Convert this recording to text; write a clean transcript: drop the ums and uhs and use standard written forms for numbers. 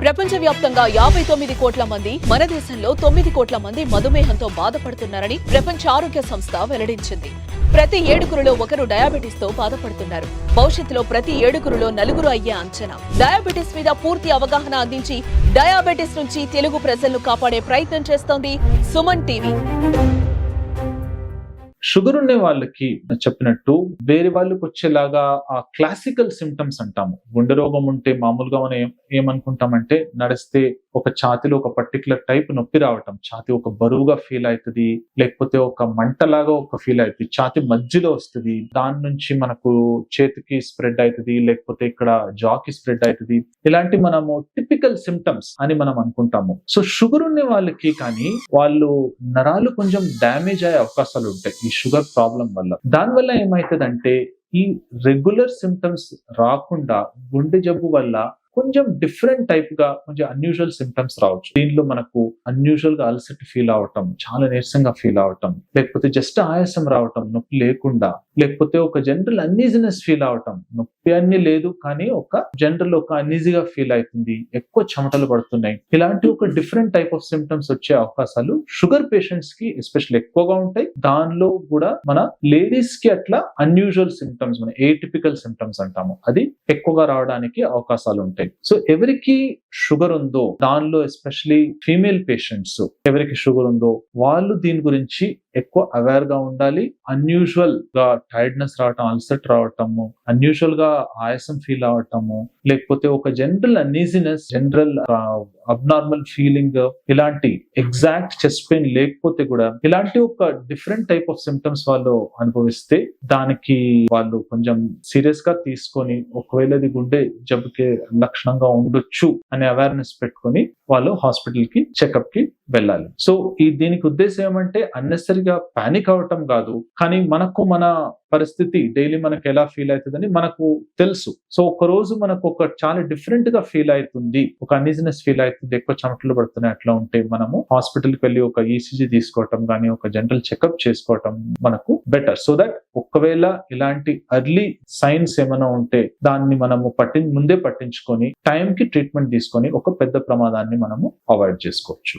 ప్రపంచవ్యాప్తంగా 59 కోట్ల మంది, మన దేశంలో 9 కోట్ల మంది మధుమేహంతో బాధపడుతున్నారని ప్రపంచ ఆరోగ్య సంస్థ వెల్లడించింది. ప్రతి 7గురిలో ఒకరు డయాబెటిస్ తో బాధపడుతున్నారు. భవిష్యత్తులో ప్రతి 7గురిలో 4 అయ్యే అంచనా. డయాబెటిస్ మీద పూర్తి అవగాహన అందించి డయాబెటిస్ నుంచి తెలుగు ప్రజలను కాపాడే ప్రయత్నం చేస్తోంది సుమన్ టీవీ. షుగర్ ఉండే వాళ్ళకి చెప్పినట్టు వేరే వాళ్ళకి వచ్చేలాగా ఆ క్లాసికల్ సిమ్టమ్స్ అంటాము. గుండె రోగం ఉంటే మామూలుగా మనం ఏమనుకుంటామంటే నడిస్తే ఒక ఛాతిలో ఒక పర్టికులర్ టైప్ నొప్పి రావటం, ఛాతి ఒక బరువుగా ఫీల్ అవుతుంది, లేకపోతే ఒక మంటలాగా ఒక ఫీల్ అవుతుంది, ఛాతి మధ్యలో వస్తుంది, దాని నుంచి మనకు చేతికి స్ప్రెడ్ అవుతుంది, లేకపోతే ఇక్కడ జాకి స్ప్రెడ్ అవుతుంది. ఇలాంటి మనము టిపికల్ సిమ్టమ్స్ అని మనం అనుకుంటాము. సో షుగర్ ఉండే వాళ్ళకి కానీ వాళ్ళు నరాలు కొంచెం డ్యామేజ్ అయ్యే అవకాశాలు ఉంటాయి ఈ షుగర్ ప్రాబ్లం వల్ల. దానివల్ల ఏమవుతుందంటే ఈ రెగ్యులర్ సిమ్టమ్స్ రాకుండా గుండె జబ్బు వల్ల కొంచెం డిఫరెంట్ టైప్ గా కొంచెం అన్యూజువల్ సిమ్టమ్స్ రావచ్చు. దీనిలో మనకు అన్యూజువల్ గా అలసట ఫీల్ అవటం, చాలా నీరసంగా ఫీల్ అవటం, లేకపోతే జస్ట్ ఆయాసం రావటం నొప్పి లేకుండా, లేకపోతే ఒక జనరల్ అన్ఈజినెస్ ఫీల్ అవటం, నొప్పి అన్ని లేదు కానీ ఒక జనరల్ ఒక అన్ఈజీగా ఫీల్ అవుతుంది, ఎక్కువ చెమటలు పడుతున్నాయి. ఇలాంటి ఒక డిఫరెంట్ టైప్ ఆఫ్ సిమ్టమ్స్ వచ్చే అవకాశాలు షుగర్ పేషెంట్స్ కి ఎస్పెషల్లీ ఎక్కువగా ఉంటాయి. దానిలో కూడా మన లేడీస్ కి అట్లా అన్యూజువల్ సిమ్టమ్స్, మన ఏటిపికల్ సిమ్టమ్స్ అంటాము, అది ఎక్కువగా రావడానికి అవకాశాలు ఉంటాయి. సో ఎవరికి షుగర్ ఉందో దానిలో ఎస్పెషలీ ఫీమేల్ పేషెంట్స్ ఎవరికి షుగర్ ఉందో వాళ్ళు దీని గురించి ఎక్కువ అవేర్ గా ఉండాలి. అన్యూజువల్ గా టైర్డ్నెస్ రావటం, అల్సట్ రావటము, అన్యూజువల్ గా ఆయాసం ఫీల్ అవటము, లేకపోతే ఒక జనరల్ అన్ఈజినెస్, జనరల్ అబ్నార్మల్ ఫీలింగ్, ఇలాంటి ఎగ్జాక్ట్ చెస్ట్ పెయిన్ లేకపోతే కూడా ఇలాంటి ఒక డిఫరెంట్ టైప్ ఆఫ్ సిమ్టమ్స్ వాళ్ళు అనుభవిస్తే దానికి వాళ్ళు కొంచెం సీరియస్ గా తీసుకొని ఒకవేళ ఇది గుండె జబ్బుకి లక్షణంగా ఉండొచ్చు అనే అవేర్నెస్ పెట్టుకొని వాళ్ళు హాస్పిటల్ కి చెకప్ కి వెళ్ళాలి. సో దీనికి ఉద్దేశం ఏమంటే అన్నెసరిగా పానిక్ అవటం కాదు, కానీ మనకు మన పరిస్థితి డైలీ మనకు ఎలా ఫీల్ అవుతుందని మనకు తెలుసు. సో ఒక రోజు మనకు ఒక చాలా డిఫరెంట్ గా ఫీల్ అవుతుంది, ఒక అన్ఈజినెస్ ఫీల్ అవుతుంది, ఎక్కువ చెమటలు పడుతున్నాయి, అట్లా ఉంటే మనము హాస్పిటల్ కి వెళ్ళి ఒక ఈసీజీ తీసుకోవటం కానీ ఒక జనరల్ చెకప్ చేసుకోవటం మనకు బెటర్. సో దట్ ఒకవేళ ఇలాంటి ఎర్లీ సైన్స్ ఏమైనా ఉంటే దాన్ని మనము ముందే పట్టించుకొని టైంకి ట్రీట్మెంట్ తీసుకొని ఒక పెద్ద ప్రమాదాన్ని మనము అవాయిడ్ చేసుకోవచ్చు.